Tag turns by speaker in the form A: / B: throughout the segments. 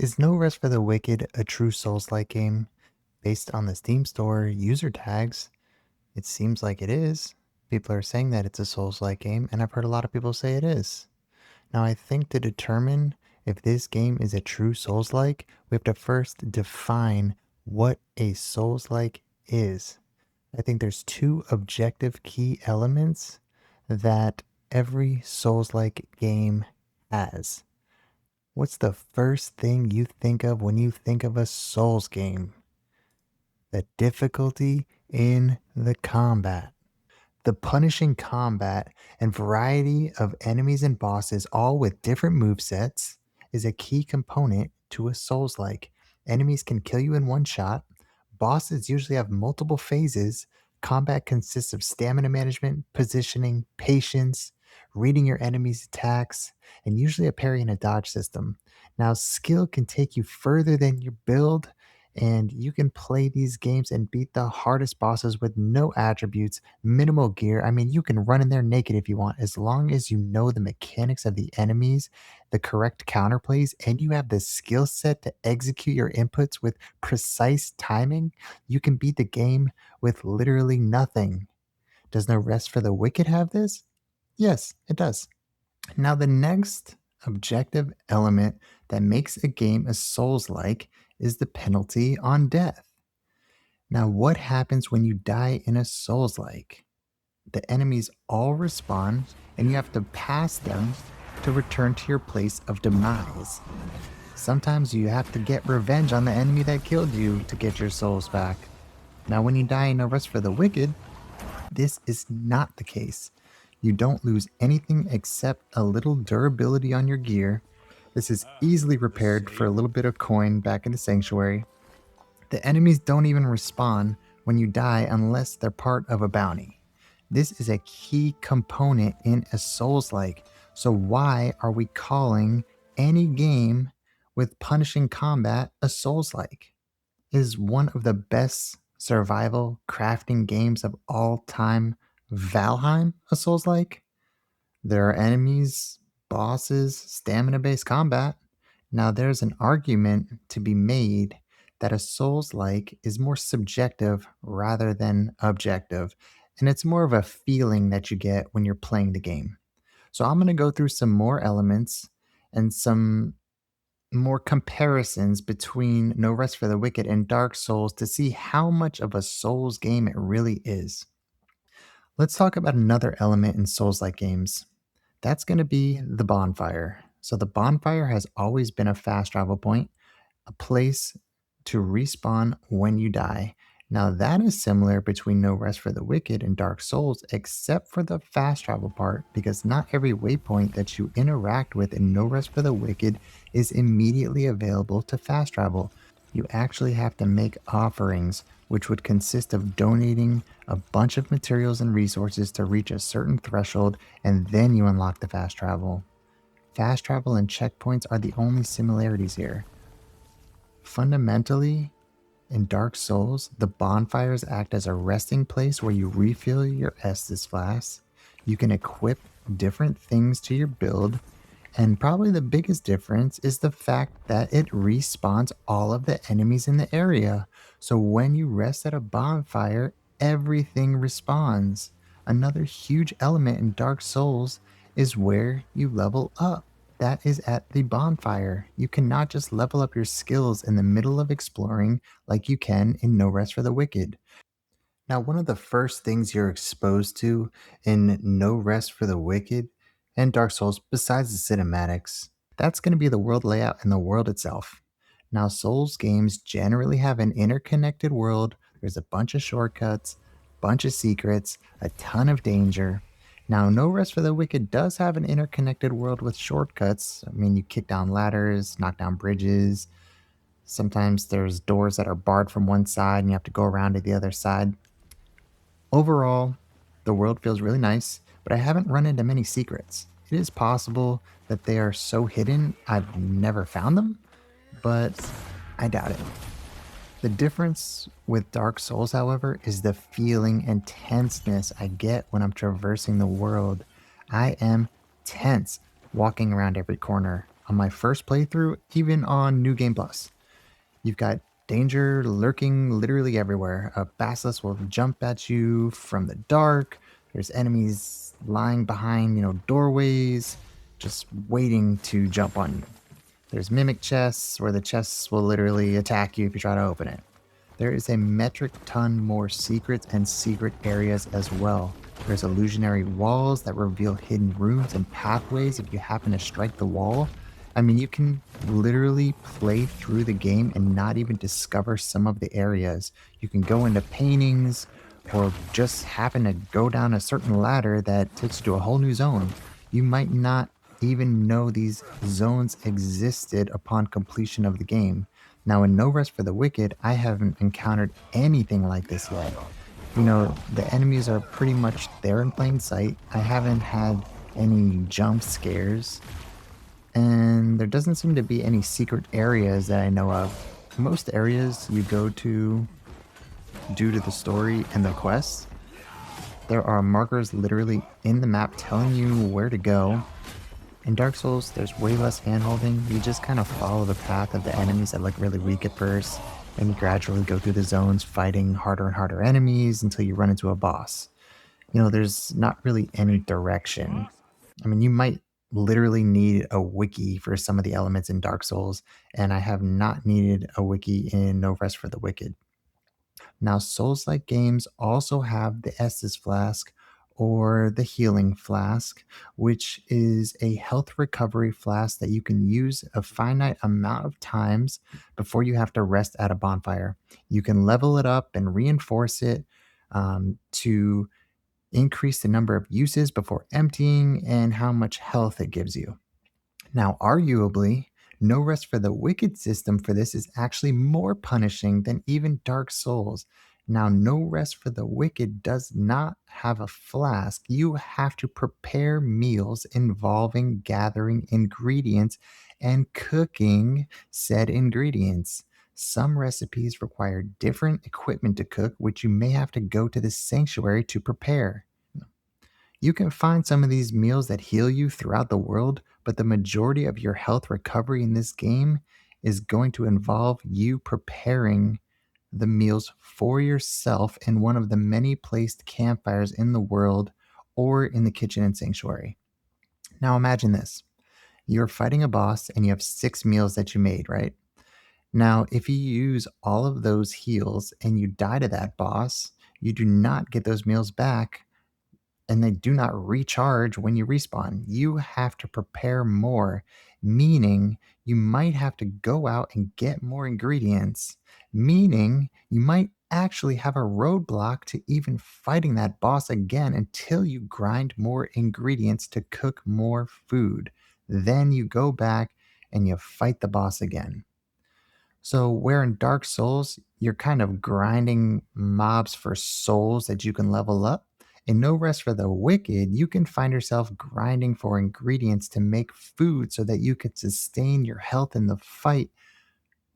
A: Is No Rest for the Wicked a true Souls-like game based on the Steam store user tags? It seems like it is. People are saying that it's a Souls-like game, and I've heard a lot of people say it is. Now, I think to determine if this game is a true Souls-like, we have to first define what a Souls-like is. I think there's two objective key elements that every Souls-like game has. What's the first thing you think of when you think of a Souls game? The difficulty in the combat. The punishing combat and variety of enemies and bosses, all with different movesets, is a key component to a Souls like. Enemies can kill you in one shot. Bosses usually have multiple phases. Combat consists of stamina management, positioning, patience, reading your enemy's attacks, and usually a parry and a dodge system. Now, skill can take you further than your build, and you can play these games and beat the hardest bosses with no attributes, minimal gear. I mean, you can run in there naked if you want, as long as you know the mechanics of the enemies, the correct counterplays, and you have the skill set to execute your inputs with precise timing. You can beat the game with literally nothing. Does No Rest for the Wicked have this? Yes, it does. Now, the next objective element that makes a game a Souls like is the penalty on death. Now, what happens when you die in a Souls like? The enemies all respawn, and you have to pass them to return to your place of demise. Sometimes you have to get revenge on the enemy that killed you to get your souls back. Now, when you die in No Rest for the Wicked, this is not the case. You don't lose anything except a little durability on your gear. This is easily repaired for a little bit of coin back in the sanctuary. The enemies don't even respawn when you die unless they're part of a bounty. This is a key component in a Souls-like. So why are we calling any game with punishing combat a Souls-like? Is one of the best survival crafting games of all time Valheim a Souls-like? There are enemies, bosses, stamina-based combat. Now there's an argument to be made that a Souls-like is more subjective rather than objective, and it's more of a feeling that you get when you're playing the game. So I'm going to go through some more elements and some more comparisons between No Rest for the Wicked and Dark Souls to see how much of a Souls game it really is. Let's talk about another element in Souls like games. That's going to be the bonfire. So, the bonfire has always been a fast travel point, a place to respawn when you die. Now, that is similar between No Rest for the Wicked and Dark Souls, except for the fast travel part, because not every waypoint that you interact with in No Rest for the Wicked is immediately available to fast travel. You actually have to make offerings, which would consist of donating a bunch of materials and resources to reach a certain threshold, and then you unlock the fast travel. Fast travel and checkpoints are the only similarities here. Fundamentally, in Dark Souls, the bonfires act as a resting place where you refill your Estus flasks. You can equip different things to your build, and probably the biggest difference is the fact that it respawns all of the enemies in the area. So when you rest at a bonfire, everything respawns. Another huge element in Dark Souls is where you level up. That is at the bonfire. You cannot just level up your skills in the middle of exploring like you can in No Rest for the Wicked. Now, one of the first things you're exposed to in No Rest for the Wicked and Dark Souls, besides the cinematics, that's going to be the world layout and the world itself. Now, Souls games generally have an interconnected world. There's a bunch of shortcuts, bunch of secrets, a ton of danger. Now, No Rest for the Wicked does have an interconnected world with shortcuts. I mean, you kick down ladders, knock down bridges. Sometimes there's doors that are barred from one side and you have to go around to the other side. Overall, the world feels really nice, but I haven't run into many secrets. It is possible that they are so hidden I've never found them, but I doubt it. The difference with Dark Souls, however, is the feeling and tenseness I get when I'm traversing the world. I am tense walking around every corner. on my first playthrough, even on New Game Plus. You've got danger lurking literally everywhere. A basilisk will jump at you from the dark. There's enemies lying behind, doorways, just waiting to jump on you. There's mimic chests where the chests will literally attack you if you try to open it. There is a metric ton more secrets and secret areas as well. There's illusionary walls that reveal hidden rooms and pathways if you happen to strike the wall. I mean, you can literally play through the game and not even discover some of the areas. You can go into paintings or just happen to go down a certain ladder that takes you to a whole new zone. You might not even know these zones existed upon completion of the game. Now, in No Rest for the Wicked, I haven't encountered anything like this yet. The enemies are pretty much there in plain sight. I haven't had any jump scares, and there doesn't seem to be any secret areas that I know of. Most areas you go to due to the story and the quests, there are markers literally in the map telling you where to go. In Dark Souls, there's way less handholding. You just kind of follow the path of the enemies that look really weak at first, and you gradually go through the zones fighting harder and harder enemies until you run into a boss. There's not really any direction. I mean, you might literally need a wiki for some of the elements in Dark Souls, and I have not needed a wiki in No Rest for the Wicked. Now, Souls like games also have the Estus Flask or the Healing Flask, which is a health recovery flask that you can use a finite amount of times before you have to rest at a bonfire. You can level it up and reinforce it to increase the number of uses before emptying and how much health it gives you. Now, arguably, No Rest for the Wicked system for this is actually more punishing than even Dark Souls. Now, No Rest for the Wicked does not have a flask. You have to prepare meals involving gathering ingredients and cooking said ingredients. Some recipes require different equipment to cook, which you may have to go to the sanctuary to prepare. You can find some of these meals that heal you throughout the world, but the majority of your health recovery in this game is going to involve you preparing the meals for yourself in one of the many placed campfires in the world or in the kitchen and sanctuary. Now imagine this. You're fighting a boss and you have 6 meals that you made, right? Now, if you use all of those heals and you die to that boss, you do not get those meals back and they do not recharge when you respawn. You have to prepare more, meaning you might have to go out and get more ingredients, meaning you might actually have a roadblock to even fighting that boss again until you grind more ingredients to cook more food. Then you go back and you fight the boss again. So, where in Dark Souls, you're kind of grinding mobs for souls that you can level up, in No Rest for the Wicked, you can find yourself grinding for ingredients to make food so that you can sustain your health in the fight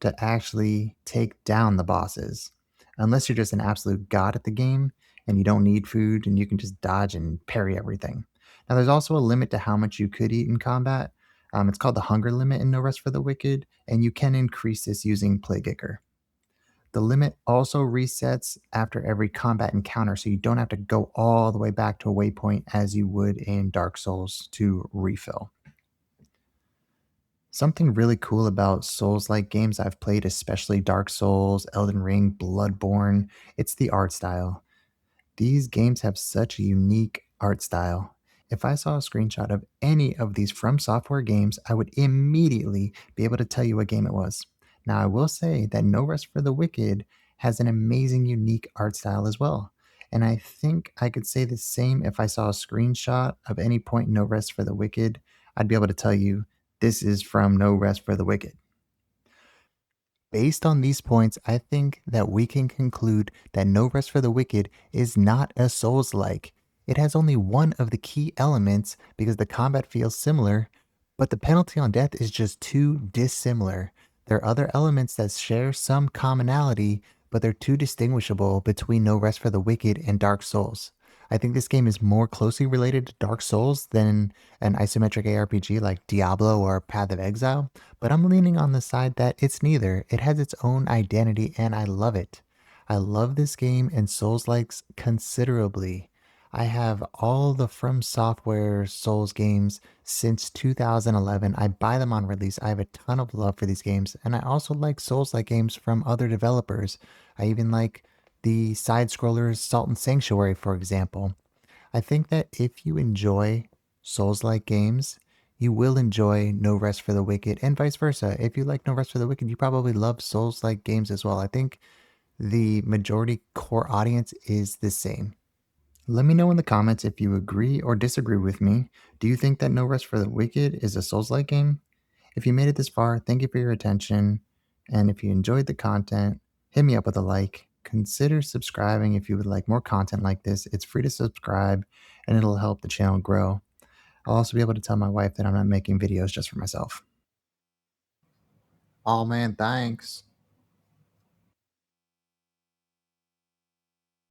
A: to actually take down the bosses. Unless you're just an absolute god at the game and you don't need food and you can just dodge and parry everything. Now, there's also a limit to how much you could eat in combat. It's called the hunger limit in No Rest for the Wicked, and you can increase this using Plague Ichor. The limit also resets after every combat encounter, so you don't have to go all the way back to a waypoint as you would in Dark Souls to refill. Something really cool about Souls like games I've played, especially Dark Souls, Elden Ring, Bloodborne, it's the art style. These games have such a unique art style. If I saw a screenshot of any of these From Software games, I would immediately be able to tell you what game it was. Now, I will say that No Rest for the Wicked has an amazing, unique art style as well. And I think I could say the same if I saw a screenshot of any point in No Rest for the Wicked. I'd be able to tell you this is from No Rest for the Wicked. Based on these points, I think that we can conclude that No Rest for the Wicked is not a Souls like. It has only one of the key elements because the combat feels similar, but the penalty on death is just too dissimilar. There are other elements that share some commonality, but they're too distinguishable between No Rest for the Wicked and Dark Souls. I think this game is more closely related to Dark Souls than an isometric ARPG like Diablo or Path of Exile, but I'm leaning on the side that it's neither. It has its own identity and I love it. I love this game and Souls likes considerably. I have all the From Software Souls games since 2011. I buy them on release. I have a ton of love for these games, and I also like Souls like games from other developers. I even like the side scrollers Salt and Sanctuary, for example. I think that if you enjoy Souls like games, you will enjoy No Rest for the Wicked, and vice versa. If you like No Rest for the Wicked, you probably love Souls like games as well. I think the majority core audience is the same. Let me know in the comments if you agree or disagree with me. Do you think that No Rest for the Wicked is a Souls like game? If you made it this far, thank you for your attention. And if you enjoyed the content, hit me up with a like. Consider subscribing if you would like more content like this. It's free to subscribe and it'll help the channel grow. I'll also be able to tell my wife that I'm not making videos just for myself. Oh man, thanks.